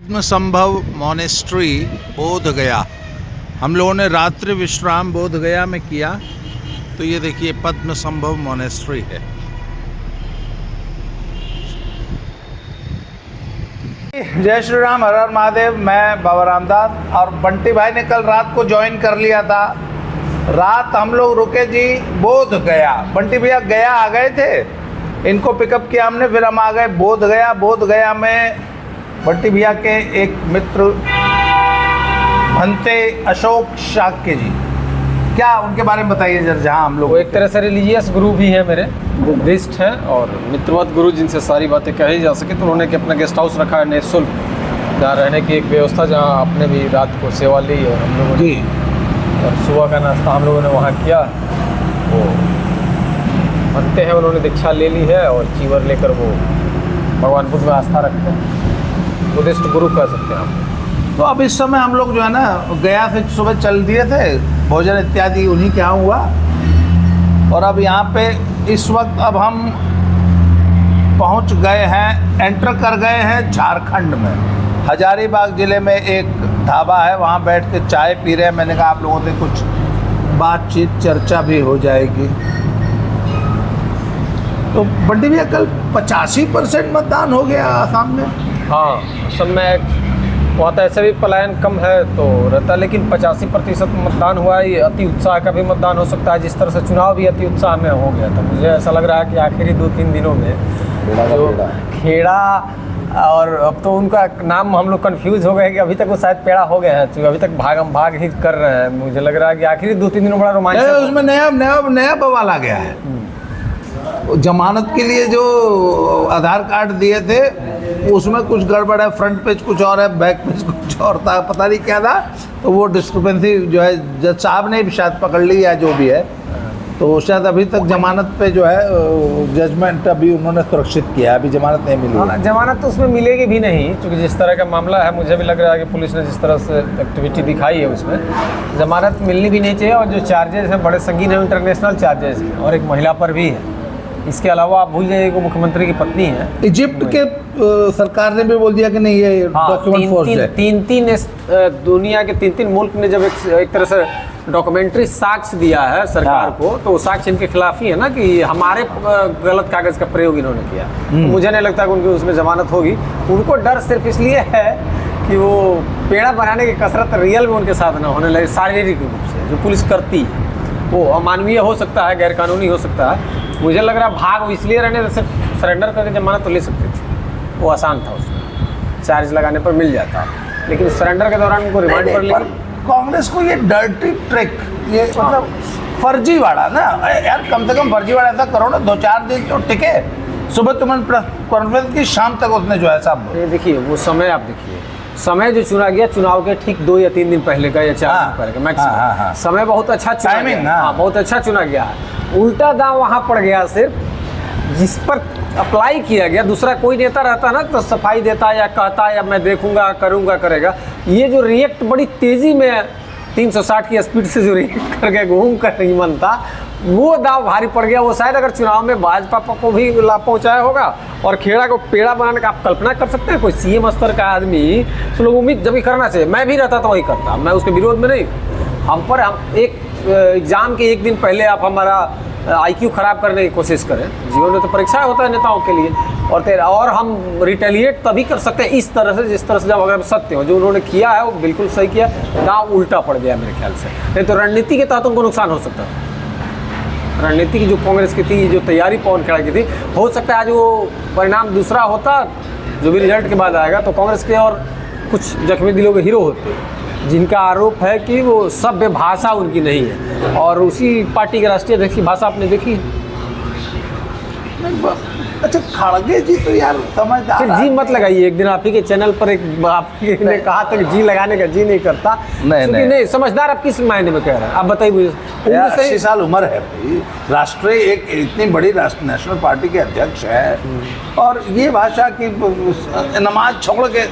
पद्म संभव मॉनेस्ट्री बोध गया। हम लोगों ने रात्रि विश्राम बोध गया में किया। तो ये देखिए पद्म संभव मॉनेस्ट्री है। जय श्री राम, हर हर महादेव। मैं बाबा रामदास और बंटी भाई ने कल रात को ज्वाइन कर लिया था। रात हम लोग रुके जी बोध गया। बंटी भैया गया आ गए थे, इनको पिकअप किया हमने, फिर हम आ गए बोध गया। बोध गया में बंटी भैया के एक मित्र भंते अशोक शाक्य जी, क्या उनके बारे में बताइए जरा। जहाँ हम लोग, वो एक तरह से रिलीजियस गुरु भी हैं, मेरे बुद्धिस्ट हैं और मित्रवत गुरु, जिनसे सारी बातें कही जा सके। तो उन्होंने कि अपना गेस्ट हाउस रखा है निःशुल्क, जहाँ रहने की एक व्यवस्था, जहाँ आपने भी रात को सेवा ली और हम लोगों ने, और सुबह का नाश्ता हम लोगों ने वहाँ किया। वो बनते हैं, उन्होंने दीक्षा ले ली है और चीवर लेकर वो भगवान बुद्ध में आस्था रखते हैं, बुद्धिस्ट गुरु कह सकते हैं आप। तो अब इस समय हम लोग जो है ना गया से सुबह चल दिए थे, भोजन इत्यादि उन्हीं के यहाँ हुआ। और अब यहाँ पे इस वक्त अब हम पहुँच गए हैं, एंटर कर गए हैं झारखंड में। हजारीबाग ज़िले में एक ढाबा है, वहाँ बैठ के चाय पी रहे हैं। मैंने कहा आप लोगों से कुछ बातचीत चर्चा भी हो जाएगी। तो बंटी भैया कल 85% मतदान हो गया आसाम में। हाँ, सब में वहाँ तो ऐसे भी पलायन कम है तो रहता है, लेकिन 85% मतदान हुआ है। ये अति उत्साह का भी मतदान हो सकता है, जिस तरह से चुनाव भी अति उत्साह में हो गया था। मुझे ऐसा लग रहा है कि आखिरी 2-3 दिनों में जो खेड़ा, और अब तो उनका नाम हम लोग कंफ्यूज हो गए कि अभी तक वो शायद पेड़ा हो गया है, तो अभी तक भाग ही कर रहे हैं। मुझे लग रहा है कि आखिरी 2-3 दिनों बड़ा रोमांच, उसमें नया बवाल आ गया है। जमानत के लिए जो आधार कार्ड दिए थे उसमें कुछ गड़बड़ है, फ्रंट पेज कुछ और है, बैक पेज कुछ और था, पता नहीं क्या था। तो वो डिस्क्रिपेंसी जो है जज साहब ने भी शायद पकड़ ली या जो भी है, तो शायद अभी तक जमानत पे जो है जजमेंट अभी उन्होंने सुरक्षित किया है, अभी जमानत नहीं मिली है। जमानत तो उसमें मिलेगी भी नहीं, क्योंकि जिस तरह का मामला है, मुझे भी लग रहा है कि पुलिस ने जिस तरह से एक्टिविटी दिखाई है उसमें जमानत मिलनी भी नहीं चाहिए। और जो चार्जेस हैं बड़े संगीन है, इंटरनेशनल चार्जेस हैं, और एक महिला पर भी है। इसके अलावा आप भूल जाइए कि मुख्यमंत्री की पत्नी है। इजिप्ट के सरकार ने भी बोल दिया कि नहीं, ये डॉक्यूमेंट फोर्स है। तीन दुनिया के 3 मुल्क ने जब एक तरह से डॉक्यूमेंट्री साक्ष्य दिया है सरकार को, तो वो साक्ष्य इनके खिलाफ ही है ना, कि हमारे गलत कागज का प्रयोग इन्होंने किया। तो मुझे नहीं लगता कि उनकी उसमें जमानत होगी। उनको डर सिर्फ इसलिए है कि वो पेड़ा बनाने की कसरत रियल में उनके साथ ना होने लगे, शारीरिक रूप से जो पुलिस करती है वो अमानवीय हो सकता है, गैर कानूनी हो सकता है। मुझे लग रहा है भाग इसलिए रहने से सिर्फ सरेंडर करके जमानत तो ले सकते थे, वो आसान था, उसमें चार्ज लगाने पर मिल जाता। लेकिन सरेंडर के दौरान उनको रिमांड पर लिया। कांग्रेस को ये डर्टी ट्रिक, ये मतलब फर्जीवाड़ा ना यार, कम से कम फर्जीवाड़ा ऐसा करो ना, 2-4 दिन तो टिके। सुबह तुमने प्रेस कॉन्फ्रेंस की, शाम तक उसने जो है सब, देखिए वो समय, आप देखिए समय जो चुना गया चुनाव के ठीक 2 या 3 दिन पहले का या 4 दिन पहले का मैक्सिमम समय बहुत अच्छा चुना गया। हाँ, बहुत अच्छा चुना गया है। उल्टा दांव वहाँ पड़ गया, सिर्फ जिस पर अप्लाई किया गया दूसरा कोई नेता रहता ना तो सफाई देता या कहता या मैं देखूंगा, करूंगा, करेगा। ये जो रिएक्ट बड़ी तेजी में 360 की स्पीड से जो रिएक्ट करके घूम कर नहीं मनता, वो दाव भारी पड़ गया। वो शायद अगर चुनाव में भाजपा को भी लाभ पहुंचाया होगा, और खेड़ा को पेड़ा बनाने का आप कल्पना कर सकते हैं। कोई सीएम स्तर का आदमी, तो लोग उम्मीद जब भी करना चाहिए, मैं भी रहता तो वही करता, मैं उसके विरोध में नहीं। हम एक एग्जाम के 1 दिन पहले आप हमारा IQ खराब करने की कोशिश करें, जीवन में तो परीक्षा होता है नेताओं के लिए, और हम रिटेलिएट तभी कर सकते हैं इस तरह से, जिस तरह से जब अगर सत्य हो। जो उन्होंने किया है वो बिल्कुल सही किया, दांव उल्टा पड़ गया मेरे ख्याल से। नहीं तो रणनीति के तहत उनको नुकसान हो सकता है। रणनीति की जो कांग्रेस की थी, जो तैयारी पवन खेड़ा की थी, हो सकता है आज वो परिणाम दूसरा होता, जो भी रिजल्ट के बाद आएगा, तो कांग्रेस के और कुछ जख्मी दिलों के हीरो होते, जिनका आरोप है कि वो सभ्य भाषा उनकी नहीं है। और उसी पार्टी के राष्ट्रीय अध्यक्ष की भाषा आपने देखी। अच्छा, खड़गे जी तो यार समझदार, फिर जी मत लगाइए। एक दिन आप ही के चैनल पर एक आपने कहा था कि जी लगाने का जी नहीं करता। नहीं समझदार आप किस मायने में कह रहे हैं, आप बताइए मुझे। 80 साल उम्र है भाई, राष्ट्रीय एक इतनी बड़ी नेशनल पार्टी के अध्यक्ष है, और ये भाषा की नमाज छोड़ के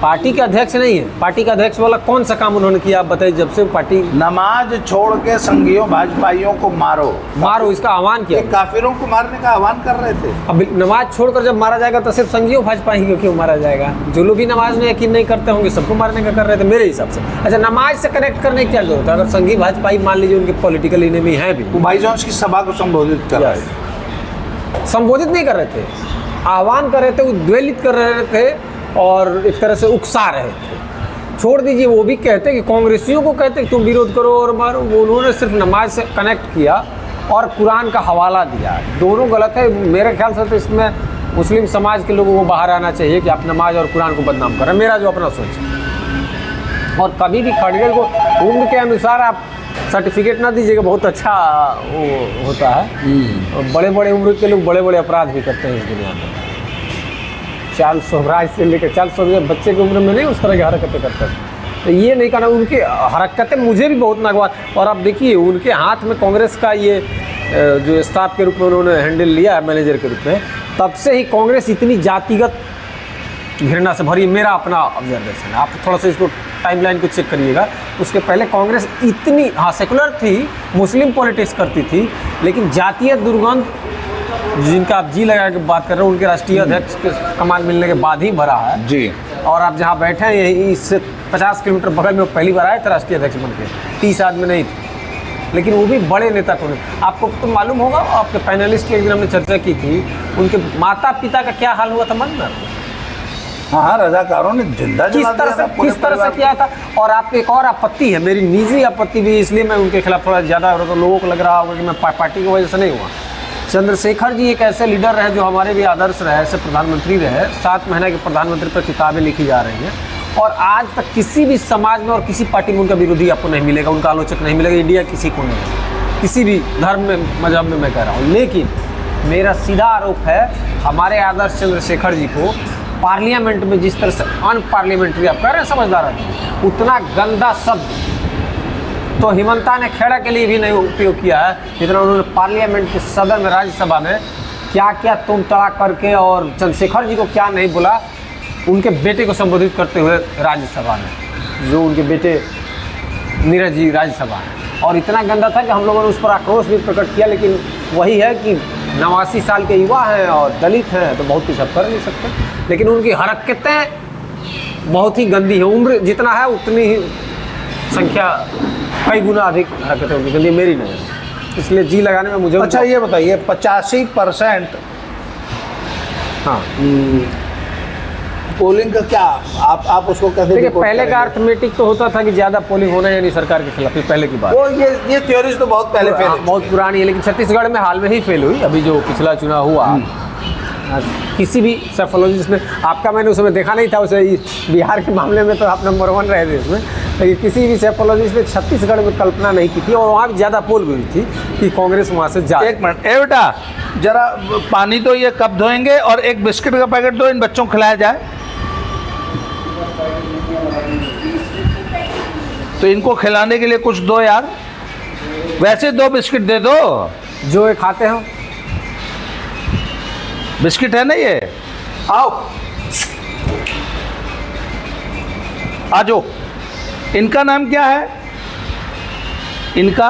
पार्टी के अध्यक्ष नहीं है। पार्टी का अध्यक्ष वाला कौन सा काम उन्होंने किया आप बताइए, जब से पार्टी। नमाज छोड़ के संघियों भाजपाइयों को मारो, इसका आह्वान किया। काफिरों को मारने का आह्वान कर रहे थे। अब नमाज छोड़कर जब मारा जाएगा तो सिर्फ संघियों भाजपा ही को क्यों मारा जाएगा? जो लोग भी नमाज में यकीन नहीं करते होंगे सबको मारने का कर रहे थे मेरे हिसाब से। अच्छा, नमाज से कनेक्ट करने की क्या जरूरत है? अगर संघी भाजपा ही मान लीजिए उनके पॉलिटिकल इनेमी है भी, वो भाई जॉन्स की सभा को संबोधित कर रहे थे। संबोधित नहीं कर रहे थे, आह्वान कर रहे थे, उद्वेलित कर रहे थे और एक तरह से उकसा रहे थे। छोड़ दीजिए, वो भी कहते कि कांग्रेसियों को कहते कि तुम विरोध करो और मारो, वो उन्होंने सिर्फ नमाज से कनेक्ट किया और कुरान का हवाला दिया। दोनों गलत है मेरे ख्याल से। तो इसमें मुस्लिम समाज के लोगों को बाहर आना चाहिए कि आप नमाज और कुरान को बदनाम कर रहे हैं, मेरा जो अपना सोच है। और कभी भी खड़गे को उम्र के अनुसार आप सर्टिफिकेट ना दीजिएगा, बहुत अच्छा वो होता है। बड़े बड़े उम्र के लोग बड़े बड़े अपराध भी करते हैं इस दुनिया में। चार्ल्स सोबराज से लेकर चार्ल्स सोबराज बच्चे की उम्र में नहीं उस तरह की हरकतें करते थे। तो ये नहीं करना, उनकी हरकतें मुझे भी बहुत नागवार। और आप देखिए उनके हाथ में कांग्रेस का ये जो स्टाफ के रूप में उन्होंने हैंडल लिया है, मैनेजर के रूप में, तब से ही कांग्रेस इतनी जातिगत घृणा से भरी, मेरा अपना ऑब्जर्वेशन है। आप थोड़ा सा इसको टाइमलाइन को चेक करिएगा। उसके पहले कांग्रेस इतनी सेकुलर थी, मुस्लिम पॉलिटिक्स करती थी, लेकिन जातीय दुर्गंध जिनका आप जी लगा के बात कर रहे हो, उनके राष्ट्रीय अध्यक्ष के कमान मिलने के बाद ही भरा है जी। और आप जहाँ बैठे हैं यही इससे 50 किलोमीटर बगल में पहली बार आए थे राष्ट्रीय अध्यक्ष बन के, 30 आदमी नहीं थे, लेकिन वो भी बड़े नेता को। आपको तो मालूम होगा, आपके पैनलिस्ट की एक दिन हमने चर्चा की थी, उनके माता पिता का क्या हाल हुआ था मन में? हाँ, रजाकारों ने जिंदा किस तरह से किया था। और आप एक और आपत्ति है, मेरी निजी आपत्ति भी, इसलिए मैं उनके खिलाफ थोड़ा ज़्यादा, तो लोगों को लग रहा होगा कि मैं पार्टी की वजह से नहीं हुआ। चंद्रशेखर जी एक ऐसे लीडर रहे जो हमारे भी आदर्श रहे, ऐसे प्रधानमंत्री रहे, 7 महीने के प्रधानमंत्री पर किताबें लिखी जा रही हैं और आज तक किसी भी समाज में और किसी पार्टी में उनका विरोधी आपको नहीं मिलेगा, उनका आलोचक नहीं मिलेगा। इंडिया किसी को नहीं, किसी भी धर्म में, मजहब में मैं कह रहा हूँ। लेकिन मेरा सीधा आरोप है हमारे आदर्श चंद्रशेखर जी को पार्लियामेंट में जिस तरह से अनपार्लियामेंट्री आप कह रहे हैं, समझदार आदमी, उतना गंदा शब्द तो हिमंता ने खेड़ा के लिए भी नहीं उपयोग किया है जितना उन्होंने पार्लियामेंट के सदन में, राज्यसभा में क्या क्या तुम तड़ाक करके, और चंद्रशेखर जी को क्या नहीं बोला उनके बेटे को संबोधित करते हुए राज्यसभा में, जो उनके बेटे नीरज जी राज्यसभा में। और इतना गंदा था कि हम लोगों ने उस पर आक्रोश भी प्रकट किया। लेकिन वही है कि 89 साल के युवा हैं और दलित हैं तो बहुत कुछ अब कर नहीं सकते, लेकिन उनकी हरकतें बहुत ही गंदी है। उम्र जितना है उतनी ही संख्या कई गुना अधिक हरकतें उनकी गंदी, मेरी नज़र। इसलिए जी लगाने में मुझे। अच्छा, ये बताइए 85% हाँ पोलिंग का क्या आप उसको कैसे? देखिए, पहले का अर्थमेटिक तो होता था कि ज़्यादा पोलिंग होना यानी सरकार के खिलाफ, ये पहले की बात। वो ये थ्योरीज तो बहुत पहले फेल, बहुत पुरानी है, लेकिन छत्तीसगढ़ में हाल में ही फेल हुई। अभी जो पिछला चुनाव हुआ, किसी भी सेफोलॉजिस्ट ने, आपका मैंने उस समय देखा नहीं था, उसे बिहार के मामले में तो आप नंबर 1 रहे थे उसमें, लेकिन किसी भी सेफोलॉजिस्ट ने छत्तीसगढ़ में कल्पना नहीं की थी और वहाँ भी ज़्यादा पोल भी हुई थी कि कांग्रेस वहाँ से जा। एक मिनट, ए बेटा जरा पानी तो ये कब धोएंगे और एक बिस्किट का पैकेट दो, इन बच्चों को खिलाया जाए। तो इनको खिलाने के लिए कुछ दो यार, वैसे 2 बिस्किट दे दो जो ये खाते हो। बिस्किट है ना ये, आओ आ जाओ। इनका नाम क्या है? इनका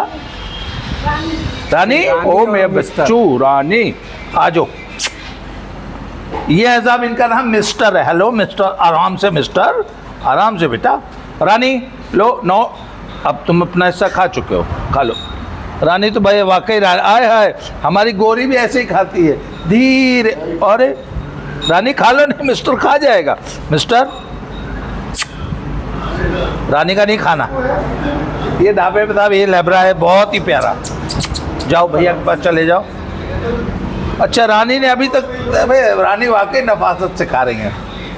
रानी। ओ मेरे बच्चू रानी, आ जाओ। ये है साहब, इनका नाम मिस्टर है। हेलो मिस्टर, आराम से मिस्टर, आराम से बेटा। रानी लो, नो, अब तुम अपना हिस्सा खा चुके हो, खा लो। रानी तो भाई वाकई आए हाय, हमारी गोरी भी ऐसे ही खाती है, धीरे। और रानी खा लो, नहीं मिस्टर खा जाएगा। मिस्टर, रानी का नहीं खाना। ये ढाबे पे साहब, ये लेबरा है, बहुत ही प्यारा। जाओ भैया के पास चले जाओ। अच्छा, रानी ने अभी तक, रानी वाकई नफासत से खा रही है।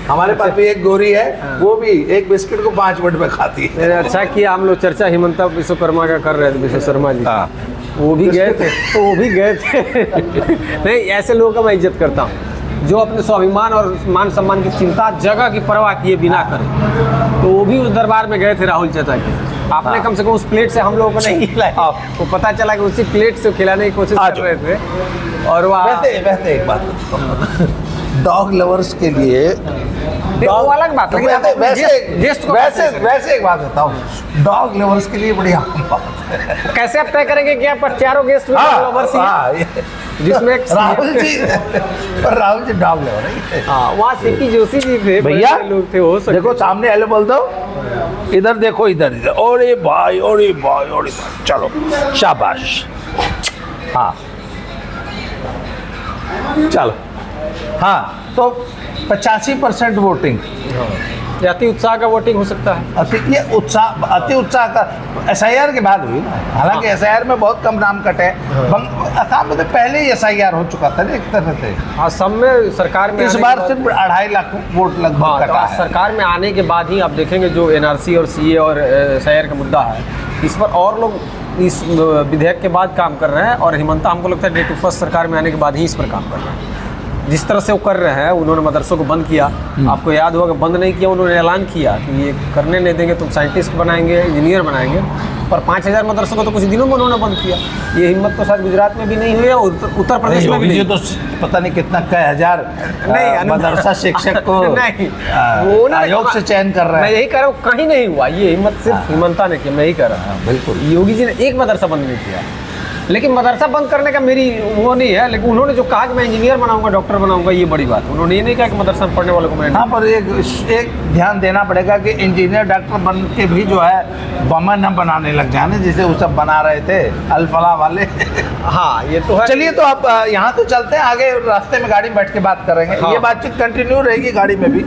हमारे पास भी एक गोरी है, वो भी एक बिस्किट को 5 मिनट में खाती है। अच्छा किया हम लोग चर्चा हिमंता विश्वकर्मा का कर रहे थे, विश्व शर्मा जी। हाँ, वो भी गए थे, तो वो भी गए थे। नहीं, ऐसे लोगों का मैं इज्जत करता हूँ जो अपने स्वाभिमान और मान सम्मान की चिंता, जगह की परवाह किए बिना करें। तो वो भी उस दरबार में गए थे राहुल चाचा के। आपने कम से कम उस प्लेट से हम लोगों को नहीं खिलाया, वो पता चला कि उसी प्लेट से खिलाने की कोशिश कर रहे थे। और वैसे एक बात डॉग लवर्स के लिए वो अलग बात है, लेकिन आप अपने गेस्ट को वैसे एक बात बताऊं, डॉग लवर्स के लिए बड़ी आम बात है। कैसे आप तय करेंगे कि आप पर चारों गेस्ट लवर्स हैं? जिसमें एक राहुल जी डॉग लवर है। वहाँ सीपी जोशी जी थे, भैया लोग थे, हो सकते। देखो सामने हेलो बोल दो, इधर देखो, इधर ओरे भाई, ओरे भाई, ओरे भाई, चलो शाबाश। हाँ चलो, हाँ तो 85% वोटिंग, अति उत्साह का वोटिंग हो सकता है। अति उत्साह का SIR के बाद हुई ना, हालांकि SIR में बहुत कम नाम कटे। असम में तो पहले ही SIR हो चुका था ना एक तरह से। हाँ, सब में सरकार में इस बार सिर्फ 2.5 लाख वोट लगभग कटा है। सरकार में आने के बाद ही आप देखेंगे जो NRC और CA और SIR का मुद्दा है, इस पर और लोग इस विधेयक के बाद काम कर रहे हैं, और हिमंता हमको लगता है डे टू फर्स्ट सरकार में आने के बाद ही इस पर काम कर रहे हैं। जिस तरह से वो कर रहे हैं, उन्होंने मदरसों को बंद किया, आपको याद होगा कि बंद नहीं किया, उन्होंने ऐलान किया कि ये करने नहीं देंगे, तुम साइंटिस्ट बनाएंगे, इंजीनियर बनाएंगे, और 5000 मदरसों को तो कुछ दिनों में उन्होंने बंद किया। ये हिम्मत तो शायद गुजरात में भी नहीं हुई है, उत्तर प्रदेश में भी नहीं। तो पता नहीं कितना कई हजार मदरसा शिक्षक को नहीं, वो आयोग से चयन कर रहा है। मैं यही कह रहा हूँ, कहीं नहीं हुआ ये हिम्मत, सिर्फ हिमंता ने किया, मैं यही कह रहा हूँ। बिल्कुल, योगी जी ने एक मदरसा बंद नहीं किया, लेकिन मदरसा बंद करने का मेरी वो नहीं है, लेकिन उन्होंने जो कहा कि मैं इंजीनियर बनाऊंगा, डॉक्टर बनाऊंगा, ये बड़ी बात। उन्होंने ये नहीं कहा कि मदरसा में पढ़ने वालों को मैं। हाँ, पर एक ध्यान देना पड़ेगा कि इंजीनियर डॉक्टर बन के भी जो है बम न बनाने लग जाए ना, जिसे वो सब बना रहे थे अल-फलाह वाले। हाँ, ये तो है। चलिए, तो आप यहाँ तो चलते हैं, आगे रास्ते में गाड़ी में बैठ के बात करेंगे। हाँ। ये बातचीत कंटिन्यू रहेगी गाड़ी में भी।